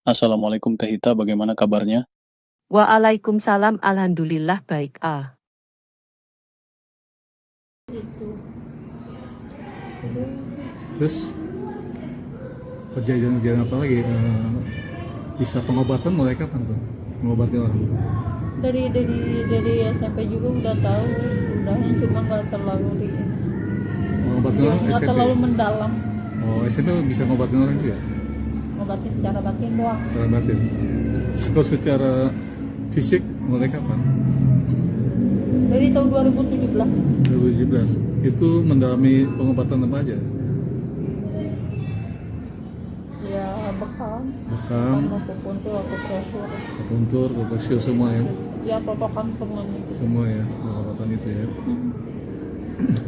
Assalamualaikum Teh Ita, bagaimana kabarnya? Waalaikumsalam, alhamdulillah baik. Terus kejadian-kejadian apa lagi? Bisa pengobatan mulai kapan tuh? Mengobati orang? Dari SMP juga udah tahu, udahnya cuma nggak terlalu Mengobati orang nggak SMP? terlalu mendalam, Oh, SMP bisa ngobatin orang juga? ngobatin secara batin doang. Secara batin? Kalau secara fisik mulai kapan? Dari tahun 2017 2017. Itu mendalami pengobatan apa aja? ya bekam Bekam, maupun tuh akupresur, akupuntur, akupresur semua ya? ya totokan semuanya. Semua ya, pengobatan itu ya.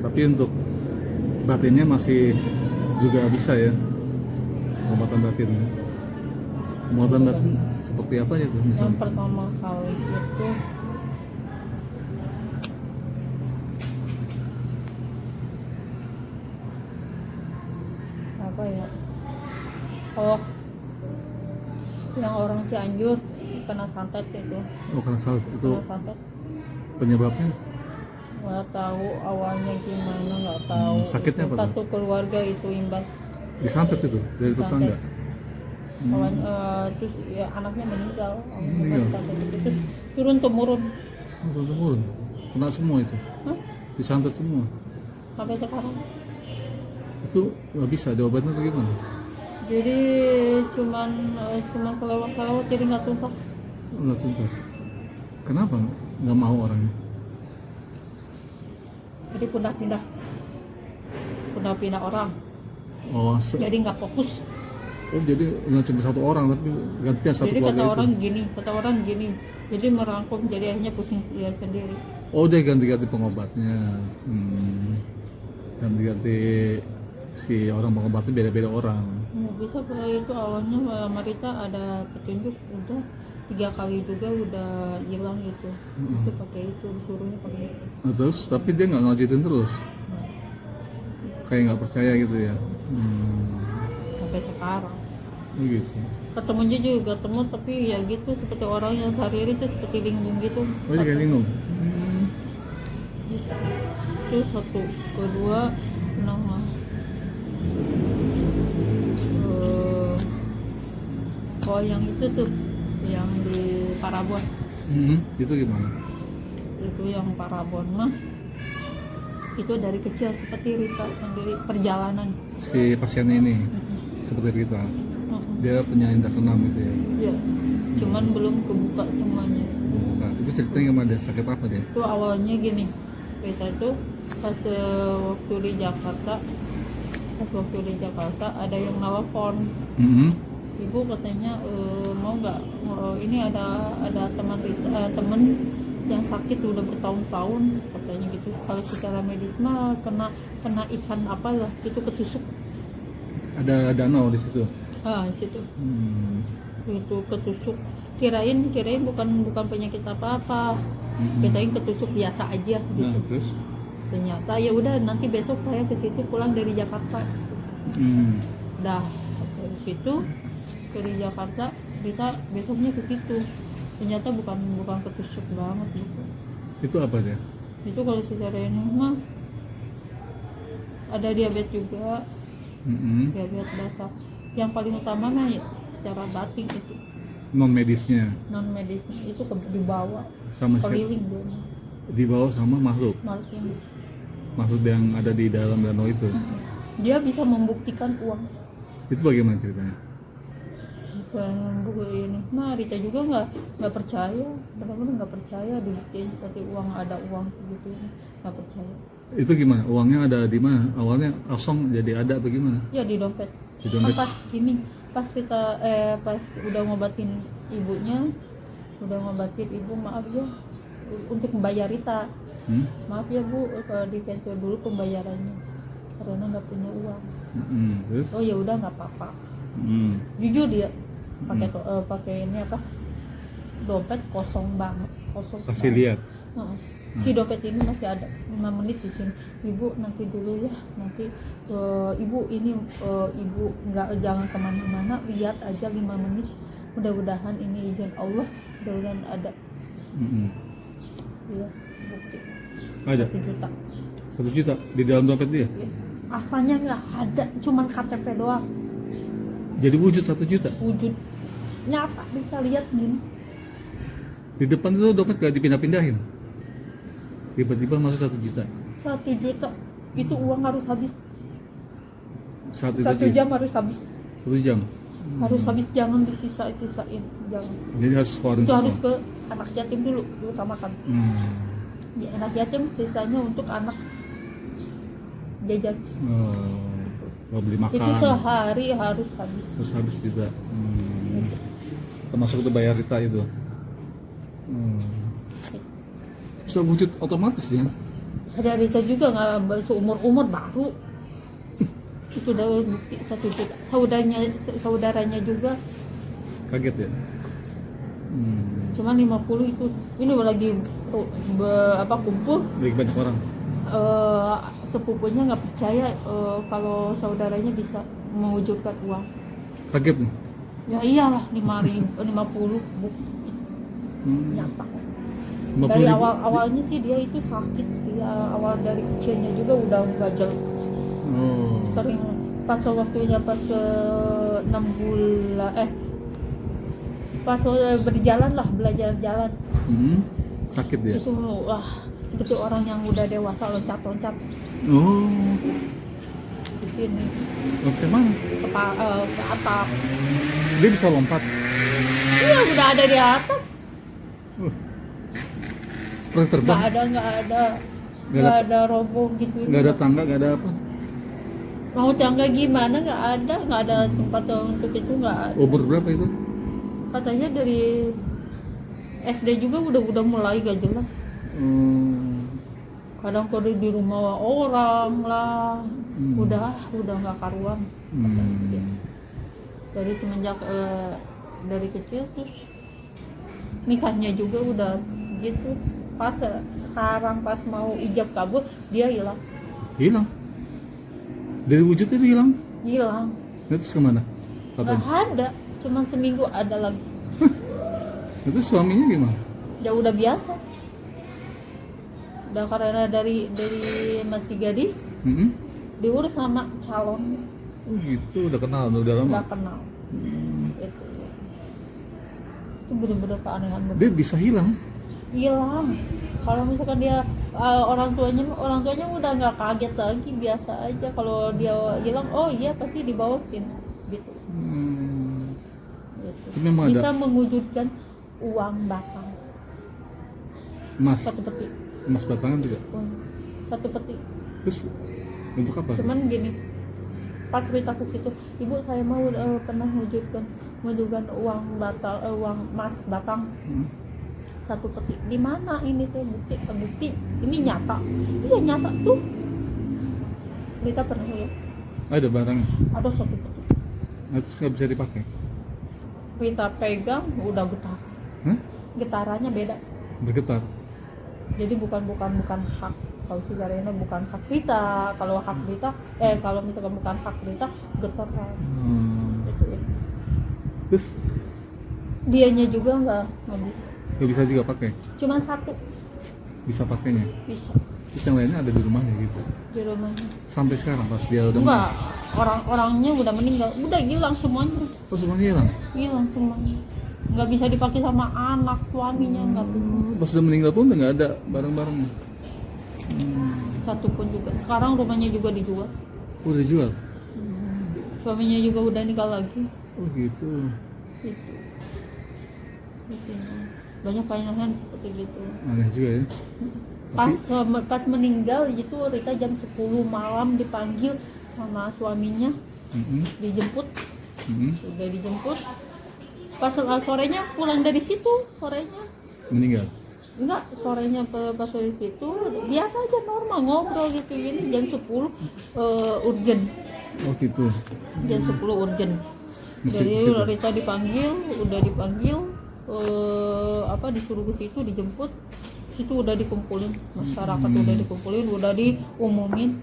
Tapi untuk batinnya masih juga bisa ya, pengobatan batinnya. Pengobatan batin seperti apa ya tuh Yang misalnya? pertama kali itu apa ya? Oh, yang orang Cianjur kena santet itu, Oh, karena salah itu kena santet. penyebabnya. Nggak tahu awalnya gimana, nggak tahu. Sakitnya apa tuh? Satu keluarga itu imbas Disantet itu dari tetangga. awalnya, terus ya anaknya meninggal. Meninggal. Santet itu. Terus turun temurun Oh, turun. Kena semua itu. Hah? Disantet semua. sampai sekarang. Itu nggak bisa diobatin atau gimana? Jadi cuman selewat jadi nggak tuntas. Oh, nggak tuntas. Kenapa nggak mau orangnya? Jadi pindah orang. Oh, Jadi nggak fokus. oh, jadi nggak cuma satu orang tapi gantian satu Jadi keluarga kata orang gini. Jadi merangkum, jadi akhirnya pusing dia sendiri. Oh, dia ganti-ganti pengobatnya. Ganti-ganti si orang pengobatnya beda-beda orang. Nggak bisa Pak. Itu awalnya Marita ada petunjuk, udah 3 kali juga udah hilang gitu. Itu pakai itu, disuruhnya pakai itu. Nah, terus tapi dia nggak ngajutin terus, kayak nggak percaya gitu ya. Sampai sekarang Gitu. ketemunya juga ketemu, tapi ya gitu seperti orang yang sehari-hari itu seperti linglung gitu. Oh, dia kayak linglung. Itu satu. Kedua, nama yang itu tuh yang di Parabon, Itu gimana? itu yang Parabon mah itu dari kecil seperti Rita sendiri perjalanan. Si pasiennya ini seperti kita, dia punya indera keenam gitu ya. Ya, cuman belum kebuka semuanya. Nah, itu ceritanya gimana, dia sakit apa dia? Itu awalnya gini, Rita itu pas waktu di Jakarta ada yang nelfon. Ibu katanya mau nggak, ini ada teman Rita, temen yang sakit udah bertahun-tahun katanya gitu. Kalau secara medis mah kena ikan apa lah itu ketusuk. Ada danau di situ. Di situ. Itu ketusuk. Kirain bukan penyakit apa-apa. Kirain ketusuk biasa aja gitu. Nah, terus? Ternyata ya udah, nanti besok saya ke situ pulang dari Jakarta. Dah dari situ dari Jakarta, kita besoknya ke situ. Ternyata bukan ketusuk banget gitu. Itu apa dia? Itu kalau secara ini mah ada diabetes juga, diabetes basal. Yang paling utama mah ya, secara batin itu. Non medisnya Non medisnya itu dibawa sama siapa? keliling dia. Dibawa sama makhluk yang ada di dalam danau itu. Dia bisa membuktikan uang. Itu bagaimana ceritanya? Ini nah Rita juga nggak percaya, benar-benar nggak percaya dibuktiin seperti uang, ada uang segitu, nggak percaya. Itu gimana? Uangnya ada di mana? Awalnya kosong jadi ada atau gimana? Ya di dompet. Di dompet. Kan pas kita pas udah ngobatin ibunya, ibu, maaf ya untuk membayar Rita, maaf ya Bu, di cancel dulu pembayarannya karena nggak punya uang. Terus? Oh ya udah nggak apa-apa. Jujur dia pakai ini apa, dompet kosong banget, Kasih lihat. Si dompet ini masih ada 5 menit di sini. Ibu nanti dulu ya, nanti ibu ini ibu jangan kemana-mana, lihat aja 5 menit. mudah-mudahan ini izin Allah, mudah-mudahan ada. Iya, bukti Ada 1 juta. 1 juta di dalam dompet dia. Ya. Asalnya nggak ada, cuman KTP doang. Jadi wujud 1 juta. Wujud nyata, bisa lihat gini. Di depan itu dompet gak dipindah-pindahin. Tiba-tiba masuk 1 juta. 1 juta itu uang harus habis. Saat itu 1 jam harus habis. 1 jam. Harus habis, jangan disisa-sisain, jangan. Jadi harus keluarin Itu semua. harus ke anak yatim dulu diutamakan. Ya, anak yatim sisanya untuk anak jajan. Mau beli makan. Itu sehari harus habis. Terus habis juga. Termasuk itu bayar Rita itu. Bisa wujud otomatis ya. Ada Rita juga nggak seumur baru. Itu udah bukti 1 juta. Saudaranya juga. Kaget ya. Cuman 50 itu. Ini lagi kumpul. Lebih banyak orang. Sepupunya nggak percaya kalau saudaranya bisa mewujudkan uang. Kaget nih. Ya iyalah 50 bukti nyata. 50 Dari ribu. awalnya sih dia itu sakit sih, awal dari kecilnya juga udah nggak jelas. Sering pas waktunya pas 6 bulan pas berjalan lah, belajar jalan Sakit dia. itu wah seperti orang yang udah dewasa loncat-loncat di sini Lompat mana? ke atap. Dia bisa lompat. Iya udah ada di atas. Seperti terbang. Nggak ada roboh gitu. Nggak ada tangga, nggak ada apa. Mau tangga gimana, nggak ada tempat untuk itu, nggak ada. Umur berapa itu? Katanya dari SD juga udah mulai gak jelas. Kadang kalau di rumah orang lah, udah nggak karuan. Dari semenjak dari kecil terus nikahnya juga udah gitu. Pas sekarang pas mau ijab kabul dia Hilang. Dari wujud itu hilang. Itu kemana? Nggak ada, cuma seminggu ada lagi. Itu suaminya gimana? Ya udah biasa. Udah karena dari masih gadis diurus sama calon. Oh gitu, udah kenal, udah lama. Udah kenal. Itu bener-bener keanehan banget. Dia bisa hilang. Kalau misalkan dia orang tuanya udah nggak kaget lagi, biasa aja. Kalau dia hilang, oh iya pasti dibawa sini gitu. Gitu. Itu memang Bisa ada mewujudkan uang batang emas, 1 peti. emas batangan juga. 1 peti. Terus untuk apa? Cuman gini, pas kita ke situ, ibu saya mau pernah mewujudkan uang emas batang 1 peti. Di mana ini teh bukti? Ini nyata. Iya nyata tuh. Kita pernah lihat Ada barangnya. ada 1 peti. Nah, terus nggak bisa dipakai. Kita pegang udah getar. Getarannya beda. Bergetar. Jadi bukan hak. Kalau Cigarena bukan hak kita. Kalau hak kita, kalau misalkan bukan hak kita, getar. Gitu ya. Terus Dianya juga nggak bisa. nggak bisa juga pakai. Cuma 1 Bisa pakainya. bisa Terus yang lainnya ada di rumahnya gitu. di rumahnya. Sampai sekarang pas dia udah Enggak, orang-orangnya udah meninggal, udah hilang semuanya. Oh semuanya hilang. Semuanya. Nggak bisa dipakai sama anak, suaminya nggak bisa. Pas udah meninggal pun udah nggak ada barang-barangnya. Satu pun juga. Sekarang rumahnya juga dijual. Udah jual. Suaminya juga udah nikah lagi. Oh gitu. Gitu. Banyak pasangan seperti gitu. Aneh juga ya. Pas meninggal itu Rika jam 10 malam dipanggil sama suaminya, dijemput. Udah dijemput. Pas sorenya pulang dari situ, sorenya Meninggal. enggak, sorenya pas dari situ biasa aja normal ngobrol gitu. Ini jam 10 urgent. Oh gitu. Jam 10 urgent. Mesti Jadi ke situ. Rita udah dipanggil disuruh ke situ, dijemput. Situ udah dikumpulin, masyarakat udah dikumpulin, udah diumumin.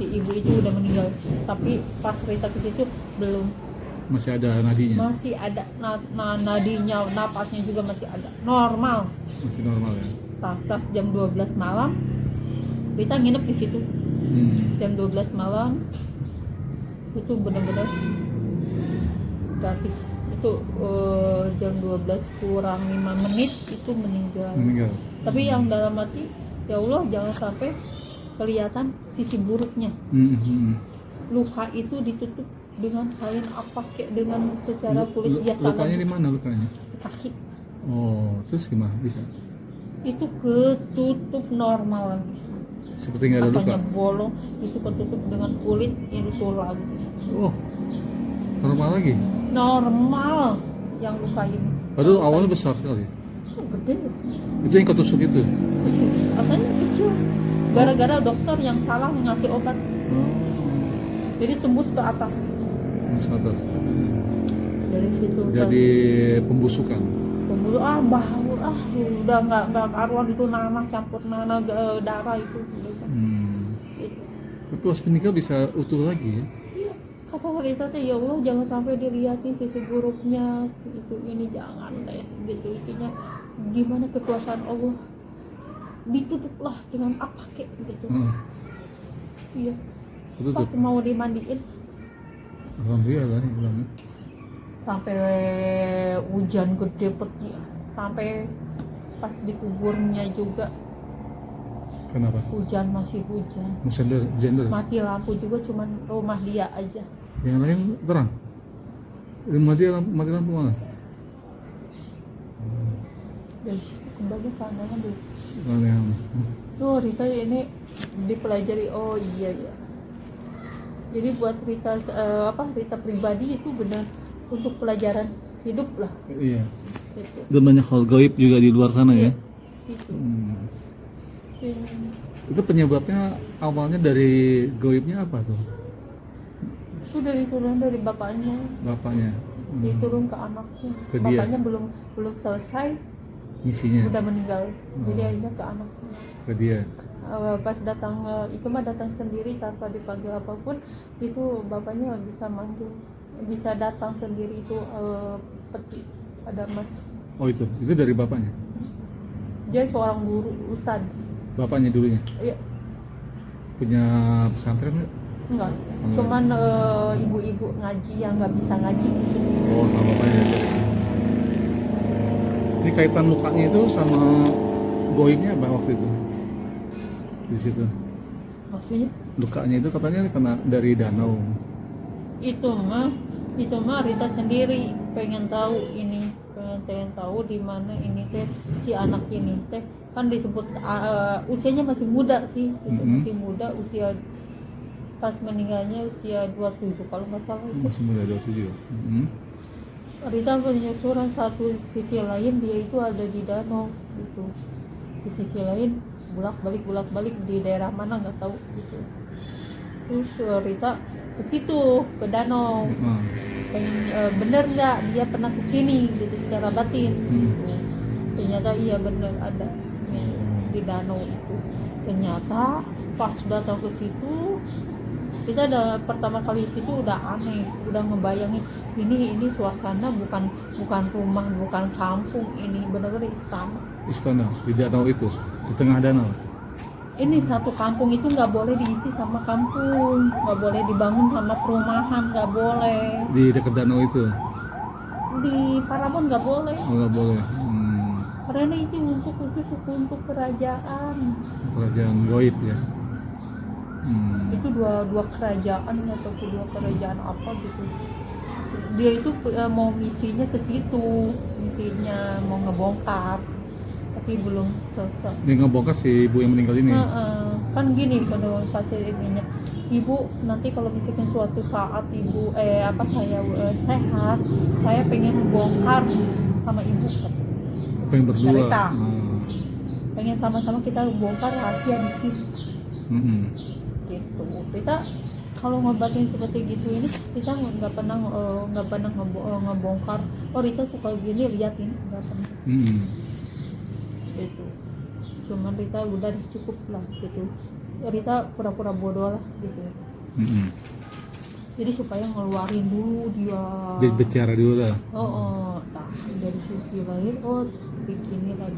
Si ibu itu udah meninggal. Tapi pas Rita ke situ belum Masih ada nadinya. masih ada nadinya, napasnya juga masih ada normal. Masih normal ya. Pas jam 12 malam kita nginep di situ. Jam 12 malam itu benar-benar gratis. Itu jam 12 kurang 5 menit itu meninggal. Tapi yang dalam hati, ya Allah jangan sampai kelihatan sisi buruknya. Luka itu ditutup dengan kain apa kayak dengan secara kulit biasa. Lukanya di mana lukanya? Di kaki. Oh, terus gimana bisa? Itu ketutup normal lagi. Seperti nggak ada luka. Asalnya bolong, itu ketutup dengan kulit itu lagi. Oh, normal lagi. Normal yang luka ini. Padahal awalnya besar sekali. Oh, gede. Itu yang ketusuk itu. Asalnya kecil. Gara-gara dokter yang salah ngasih obat. Jadi tembus ke atas. Ke atas. Dari situ. Jadi pembusukan. Pembuluh bau udah nggak karuan itu nanah campur nanah darah itu. Gitu. Tapi pas meninggal bisa utuh lagi ya? Iya. Kata Rita teh, ya Allah jangan sampai dilihatin sisi buruknya itu ini jangan deh gitu intinya. Gimana kekuasaan Allah ditutuplah dengan apa kek gitu. Iya. Pas mau dimandiin alhamdulillah bilangnya. Sampai hujan gede petir, sampai pas dikuburnya juga. Kenapa? Hujan masih hujan. Gender. Mati lampu juga cuman rumah dia aja. Yang lain terang. Mati lampu mana? Dan kembali pandangan dulu. Yang Rita ini dipelajari. Oh iya ya. Jadi buat Rita Rita pribadi itu benar untuk pelajaran hidup lah. Iya. Gitu. Dan banyak hal gaib juga di luar sana ya. Gitu. Itu penyebabnya awalnya dari gaibnya apa tuh? Itu dari turun dari bapaknya. Diturun ke anaknya. Ke dia. Bapaknya belum selesai Misinya. udah meninggal. Jadi akhirnya ke anaknya. Ke dia. Pas datang itu mah datang sendiri tanpa dipanggil apapun, itu bapaknya bisa manggil, bisa datang sendiri itu peti ada mas. Oh itu dari bapaknya. Dia seorang guru ustad. Bapaknya dulunya. Iya. Punya pesantren nggak? Enggak. Cuman ibu-ibu ngaji yang nggak bisa ngaji di sini. Oh sama bapaknya. Ini kaitan lukanya itu sama goibnya apa waktu itu? Di situ. Maksudnya? Lukanya itu katanya kena dari danau. Itu mah Rita sendiri pengen tahu di mana ini teh si anak ini teh kan disebut usianya masih muda sih, itu masih muda, usia pas meninggalnya usia 27 kalau nggak salah. Masih muda 27. Rita penyusuran satu sisi lain dia itu ada di danau gitu, di sisi lain bolak balik di daerah mana nggak tahu gitu. Terus Rita ke situ ke danau pengen bener nggak dia pernah kesini gitu secara batin gitu. Ternyata iya bener ada di danau itu. Ternyata pas datang ke situ kita pertama kali situ udah aneh, udah ngebayangin ini suasana bukan rumah, bukan kampung, ini benar-benar istana Di danau itu, di tengah danau. Ini satu kampung itu nggak boleh diisi sama kampung, nggak boleh dibangun sama perumahan, nggak boleh. Di dekat danau itu? Di Parabon nggak boleh. Oh, nggak boleh. Karena itu khusus untuk kerajaan. Kerajaan gaib ya. Itu dua kerajaan atau kedua kerajaan apa gitu. Dia itu mau misinya ke situ, misinya mau ngebongkar, tapi belum selesai. Dia ngebongkar si ibu yang meninggal ini. Kan gini pada pasir ininya, ibu nanti kalau misalkan suatu saat ibu saya sehat, saya pengen bongkar sama ibu. Pengen berdua. Cerita. Pengen sama-sama kita bongkar rahasia di sini. Gitu. Kita kalau ngobatin seperti gitu ini kita nggak pernah ngebongkar. Oh Rita suka gini, lihat ini nggak pernah. Gitu. Cuman Rita udah cukup lah gitu. Rita pura-pura bodoh lah gitu. Jadi supaya ngeluarin dulu dia. Dia bicara dulu lah. Nah dari sisi lain, beginilah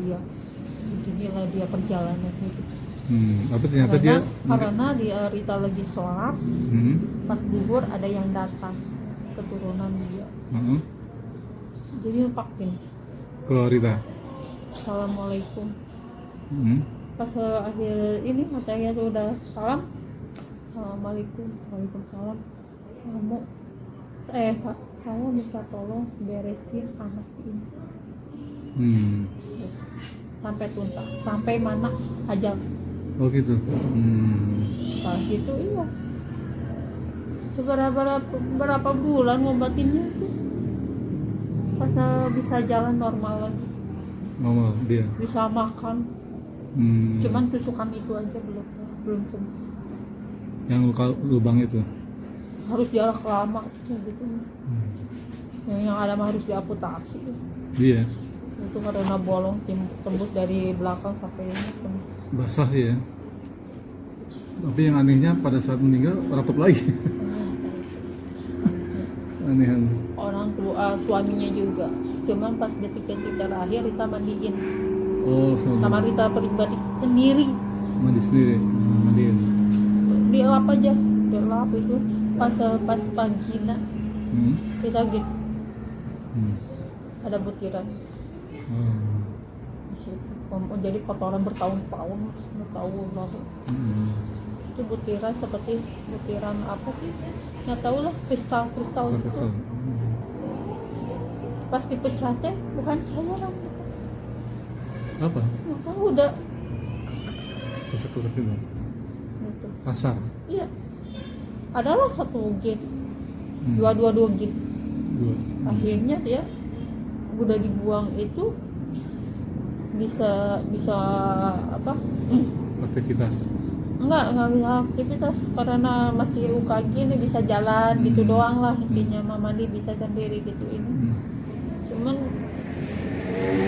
dia perjalanan itu. Apa ternyata dia Karena dia Rita lagi sholat, pas duhur ada yang datang keturunan dia. Jadi nempakin ke Rita. Assalamualaikum. Pas akhir ini katanya tuh udah salam. Assalamualaikum. Waalaikumsalam. Kamu saya minta tolong beresin anak ini sampai tuntas, sampai mana ajal. Oh gitu. Pas itu iya. Berapa bulan ngobatinnya itu, pas bisa jalan normal lagi, Normal dia. bisa makan. Cuman tusukan itu aja belum sembuh. Yang lubang itu. Harus jarak lama gitu. Yang ada mah harus diamputasi. Iya. Itu karena bolong tembus dari belakang sampai ini tembus. Basah sih ya. Tapi yang anehnya pada saat meninggal rapuh lagi. Aneh. Orang tua suaminya juga. Cuman pas detik-detik terakhir Rita mandiin. Oh, Sama Rita pribadi sendiri. mandi sendiri. Mandiin. Dilap aja, dilap itu pas pagi nak kita gitu ada butiran di situ. Jadi kotoran bertahun-tahun lalu. Itu butiran seperti butiran apa sih? Nggak tahu lah, kristal gitu. Pas dipecatnya bukan cairan. Apa? Nggak tahu udah Kesek-kesek itu. gitu. Kasar. Iya. Adalah satu gate. Dua gate. Akhirnya dia udah dibuang itu bisa apa? Aktivitas. Enggak bisa aktivitas karena masih UKG ini bisa jalan gitu doang lah intinya. Mama dia bisa sendiri gitu ini. Cuman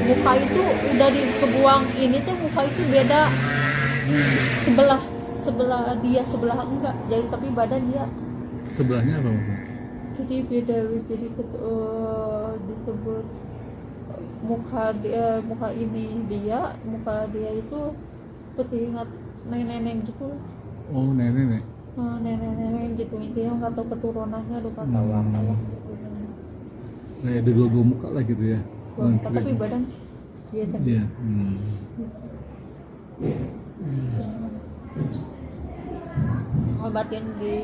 muka itu udah dikebuang ini tuh muka itu beda sebelah dia sebelah enggak jadi tapi badan dia Sebelahnya apa maksudnya? jadi beda jadi disebut muka dia itu seperti ingat nenek gitu. Oh, nenek. Nenek gitu intinya nggak tahu keturunannya lupa tahu apa lah gitu. Kayak ada dua muka lah gitu ya. Tapi badan biasa. Iya. Obatin di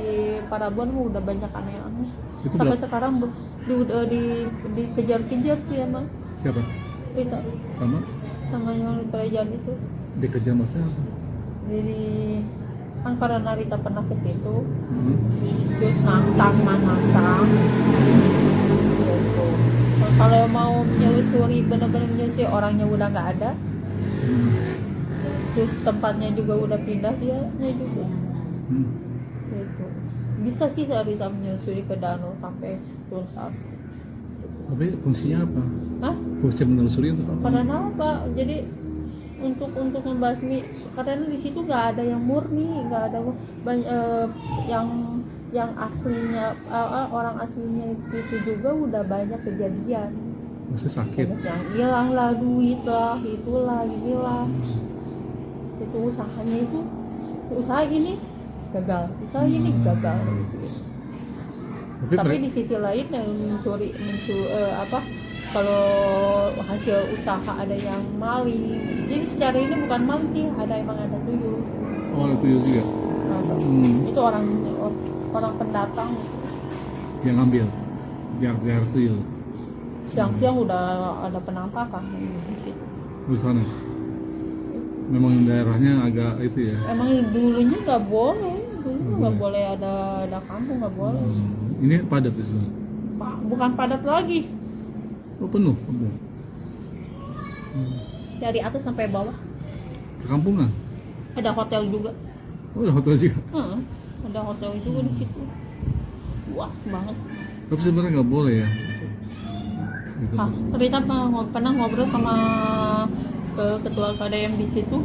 Parabon udah banyak aneh-aneh. Itu Sampai sekarang dikejar-kejar sih emang. Siapa? Rita Sama yang di kerajaan itu. dikejar maksudnya apa? Jadi kan karena Rita pernah ke situ, terus nantang gitu. Kalau mau menyelusuri benar-benar menyusuri orangnya udah nggak ada, terus tempatnya juga udah pindah dianya juga. Gitu. Bisa sih Rita menyusuri ke danau sampai tuntas. Tapi fungsinya apa? Hah? Fungsi menelusuri untuk apa? Karena apa? Jadi untuk membasmi karena di situ nggak ada yang murni, nggak ada yang aslinya orang aslinya di situ juga udah banyak kejadian. Maksudnya sakit. Banyak yang hilang lah, duit lah, itulah, inilah. Itu usaha ini gagal, gitu. Tapi di sisi lain yang mencuri kalau hasil usaha ada yang maling. Jadi secara ini bukan maling sih, emang ada tuyul. Oh, ada tuyul juga. Itu orang pendatang Yang ngambil, biar tuyul. siang-siang udah ada penampakan di situ. Di sana. Memang daerahnya agak itu ya. Emang dulunya nggak boleh, nggak boleh ada kampung, nggak boleh. Ini padat di sana. Bukan padat lagi, Oh, penuh. dari atas sampai bawah. Perkampungan. Ada hotel juga. Oh, ada hotel juga. Ada hotel juga di situ. Luas banget. Tapi sebenarnya nggak boleh ya. Gitu. Rita pernah ngobrol sama ketua KDM di situ.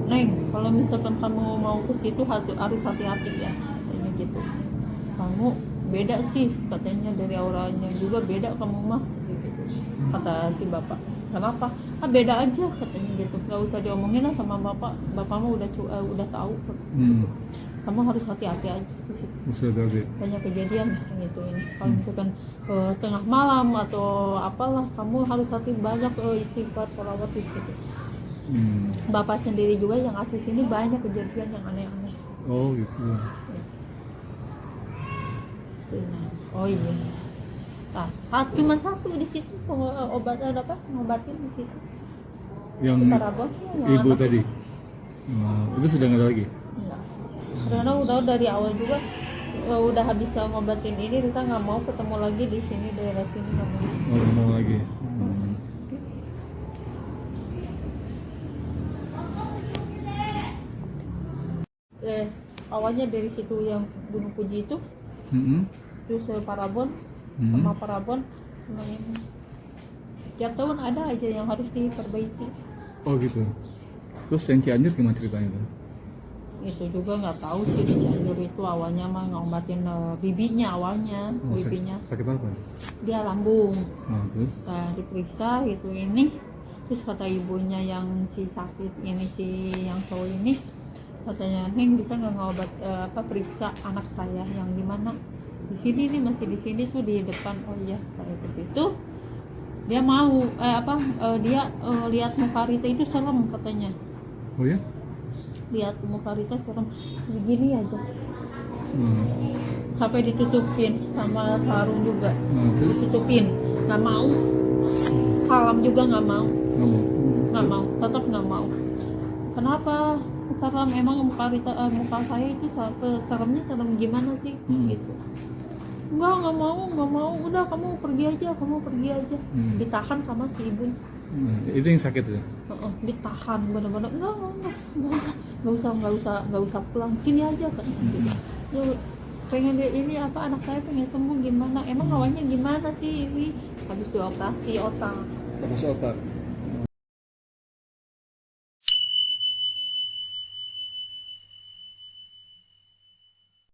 Neng, kalau misalkan kamu mau ke situ harus hati-hati ya, kayak gitu. kamu beda sih katanya, dari auranya juga beda kamu mah gitu, kata si bapak. Kenapa? Beda aja katanya gitu, nggak usah diomongin lah sama bapakmu udah tahu. Kamu harus hati-hati aja di situ. Banyak kejadian gitu ini. Kalau misalkan tengah malam atau apalah, kamu harus hati banyak istighfar, sholawat di situ. Bapak sendiri juga yang asli sini banyak kejadian yang aneh-aneh. Oh gitu. Oh iya. Nah, cuma satu di situ pengobatan ngobatin di situ. Yang Parabon, yang ibu anak. tadi. Itu sudah nggak ada lagi. Enggak. Karena udah dari awal juga udah habis ngobatin ini, kita nggak mau ketemu lagi di sini, daerah sini nggak mau. Oh, nggak mau lagi. Awalnya dari situ yang Gunung Puji itu, terus Parabon, sama Parabon, sama ini. Tiap tahun ada aja yang harus diperbaiki. Oh gitu. Terus yang Cianjur gimana ceritanya tuh? Itu juga nggak tahu sih, di Cianjur itu awalnya mah ngobatin bibinya awalnya. Bibinya sakit apa? dia lambung. Terus? Diperiksa gitu ini, terus kata ibunya yang si sakit ini, si yang cowok ini, katanya, Neng bisa nggak ngobat periksa anak saya yang di mana? Di sini nih, masih di sini tuh di depan. Oh iya, saya ke situ. Dia mau dia lihat muka Rita itu serem katanya. Oh ya? Lihat muka Rita serem begini aja. Sampai ditutupin sama sarung juga. Ditutupin, nggak mau. Salam juga nggak mau. Nggak mau, tetap nggak mau. Kenapa? Serem, emang muka muka saya itu seremnya serem gimana sih? Gitu. Nggak mau, udah kamu pergi aja. Ditahan sama si ibu. Itu yang sakit ya? Ditahan bener-bener, nggak usah pulang, sini aja kan. Ya, pengen dia ini anak saya pengen sembuh gimana? Emang awalnya gimana sih ini? Habis dioperasi otak. Operasi otak.